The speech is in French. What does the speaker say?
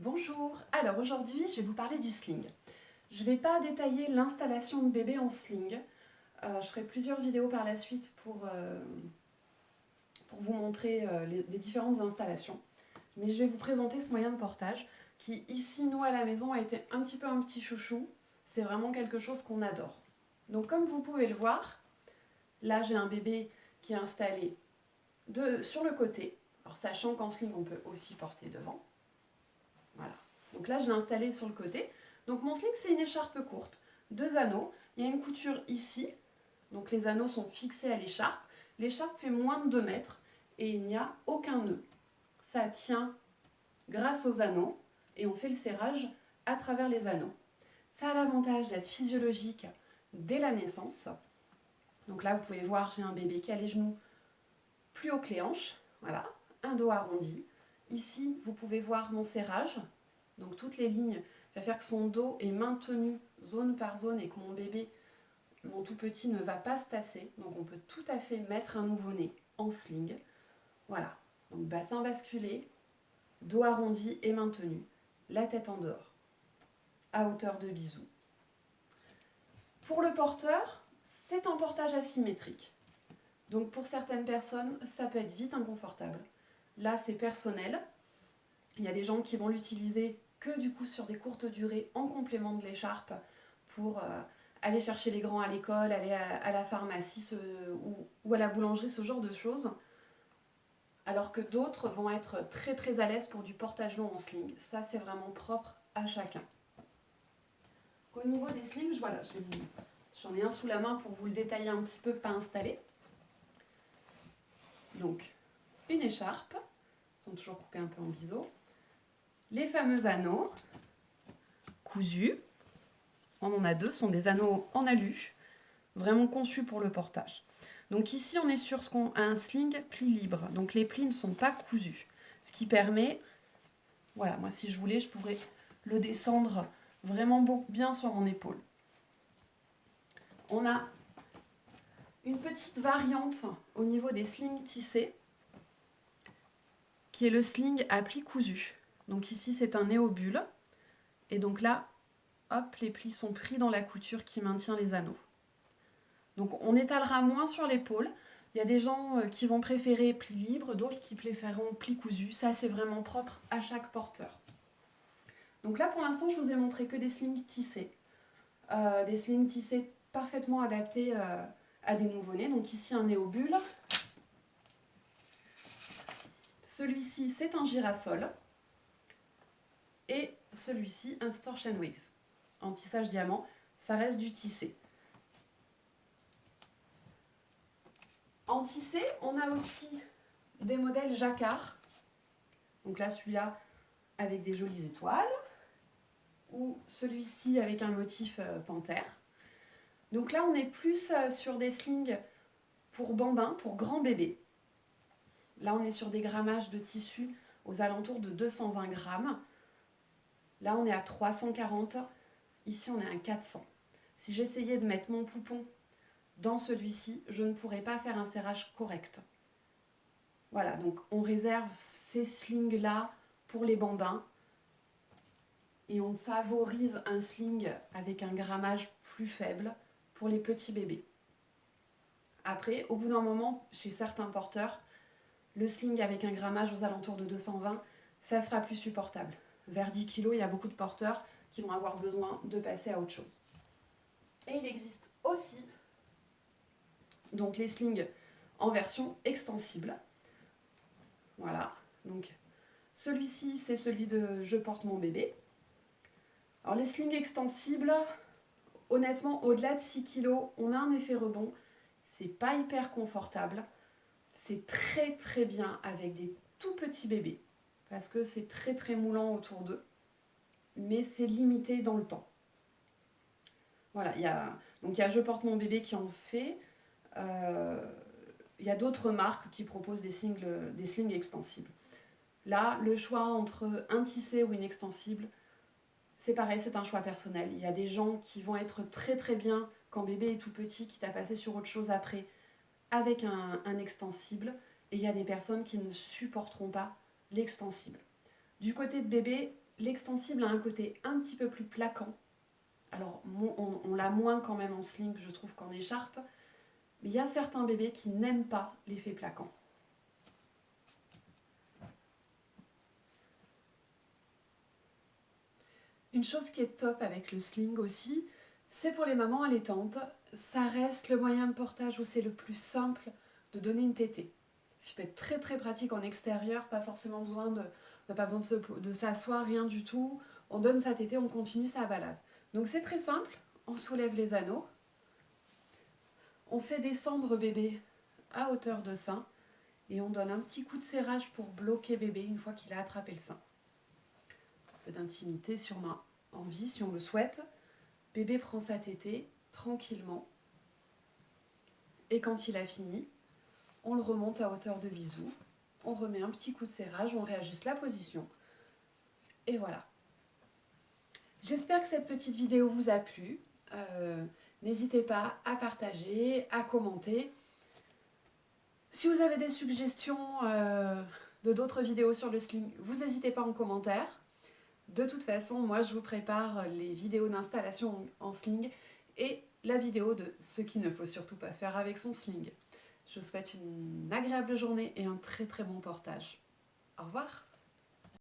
Bonjour, alors aujourd'hui je vais vous parler du sling. Je ne vais pas détailler l'installation de bébé en sling, je ferai plusieurs vidéos par la suite pour vous montrer les différentes installations. Mais je vais vous présenter ce moyen de portage qui ici nous à la maison a été un petit chouchou, c'est vraiment quelque chose qu'on adore. Donc comme vous pouvez le voir, là j'ai un bébé qui est installé sur le côté, alors sachant qu'en sling on peut aussi porter devant. Voilà. Donc là, je l'ai installé sur le côté. Donc mon sling, c'est une écharpe courte, 2 anneaux. Il y a une couture ici. Donc les anneaux sont fixés à l'écharpe. L'écharpe fait moins de 2 mètres et il n'y a aucun nœud. Ça tient grâce aux anneaux et on fait le serrage à travers les anneaux. Ça a l'avantage d'être physiologique dès la naissance. Donc là, vous pouvez voir, j'ai un bébé qui a les genoux plus haut que les hanches. Voilà, un dos arrondi. Ici, vous pouvez voir mon serrage. Donc toutes les lignes, va faire que son dos est maintenu zone par zone et que mon bébé, mon tout petit, ne va pas se tasser. Donc on peut tout à fait mettre un nouveau-né en sling. Voilà, donc bassin basculé, dos arrondi et maintenu, la tête en dehors, à hauteur de bisou. Pour le porteur, c'est un portage asymétrique. Donc pour certaines personnes, ça peut être vite inconfortable. Là, c'est personnel. Il y a des gens qui vont l'utiliser que du coup sur des courtes durées en complément de l'écharpe pour aller chercher les grands à l'école, aller à la pharmacie ou à la boulangerie, ce genre de choses. Alors que d'autres vont être très à l'aise pour du portage long en sling. Ça, c'est vraiment propre à chacun. Au niveau des slings, voilà, j'en ai un sous la main pour vous le détailler un petit peu, pas installé. Donc, une écharpe, ils sont toujours coupés un peu en biseau. Les fameux anneaux cousus. On en a 2, ce sont des anneaux en alu, vraiment conçus pour le portage. Donc ici, on est sur un sling pli libre. Donc les plis ne sont pas cousus. Ce qui permet, voilà, moi si je voulais, je pourrais le descendre vraiment bien sur mon épaule. On a une petite variante au niveau des slings tissés, qui est le sling à plis cousus. Donc ici, c'est un néobulle. Et donc là, hop, les plis sont pris dans la couture qui maintient les anneaux. Donc on étalera moins sur l'épaule. Il y a des gens qui vont préférer pli libre, d'autres qui préféreront pli cousu. Ça, c'est vraiment propre à chaque porteur. Donc là, pour l'instant, je vous ai montré que des slings tissés. Des slings tissés parfaitement adaptés à des nouveau-nés. Donc ici, un néobulle. Celui-ci, c'est un girasol. Et celui-ci, un Storch & Wigs. En tissage diamant, ça reste du tissé. En tissé, on a aussi des modèles jacquard. Donc là, celui-là avec des jolies étoiles. Ou celui-ci avec un motif panthère. Donc là, on est plus sur des slings pour bambins, pour grands bébés. Là, on est sur des grammages de tissu aux alentours de 220 grammes. Là, on est à 340. Ici, on est à 400. Si j'essayais de mettre mon poupon dans celui-ci, je ne pourrais pas faire un serrage correct. Voilà, donc on réserve ces slings-là pour les bambins et on favorise un sling avec un grammage plus faible pour les petits bébés. Après, au bout d'un moment, chez certains porteurs, le sling avec un grammage aux alentours de 220, ça sera plus supportable. Vers 10 kg, il y a beaucoup de porteurs qui vont avoir besoin de passer à autre chose. Et il existe aussi donc les slings en version extensible. Voilà, donc celui-ci, c'est celui de Je porte mon bébé. Alors les slings extensibles, honnêtement, au-delà de 6 kg, on a un effet rebond. C'est pas hyper confortable. C'est très bien avec des tout petits bébés parce que c'est très moulant autour d'eux. Mais c'est limité dans le temps. Voilà, il y a Je porte mon bébé qui en fait. Il y a d'autres marques qui proposent des slings extensibles. Là, le choix entre un tissé ou une extensible, c'est pareil, c'est un choix personnel. Il y a des gens qui vont être très bien quand bébé est tout petit, quitte à passer sur autre chose après, avec un extensible. Et il y a des personnes qui ne supporteront pas l'extensible. Du côté de bébé, l'extensible a un côté un petit peu plus plaquant. Alors, on l'a moins quand même en sling, je trouve, qu'en écharpe. Mais il y a certains bébés qui n'aiment pas l'effet plaquant. Une chose qui est top avec le sling aussi, c'est pour les mamans allaitantes. Ça reste le moyen de portage où c'est le plus simple de donner une tétée. Ce qui peut être très très pratique en extérieur, pas forcément besoin de, on n'a pas besoin de s'asseoir, rien du tout. On donne sa tétée, on continue sa balade. Donc c'est très simple, on soulève les anneaux, on fait descendre bébé à hauteur de sein et on donne un petit coup de serrage pour bloquer bébé une fois qu'il a attrapé le sein. Un peu d'intimité si on a envie, si on le souhaite. Bébé prend sa tétée tranquillement et quand il a fini, on le remonte à hauteur de bisou, on remet un petit coup de serrage, on réajuste la position et voilà. J'espère que cette petite vidéo vous a plu. N'hésitez pas à partager, à commenter. Si vous avez des suggestions de d'autres vidéos sur le sling, vous n'hésitez pas en commentaire. De toute façon, moi je vous prépare les vidéos d'installation en sling et la vidéo de ce qu'il ne faut surtout pas faire avec son sling. Je vous souhaite une agréable journée et un très très bon portage. Au revoir!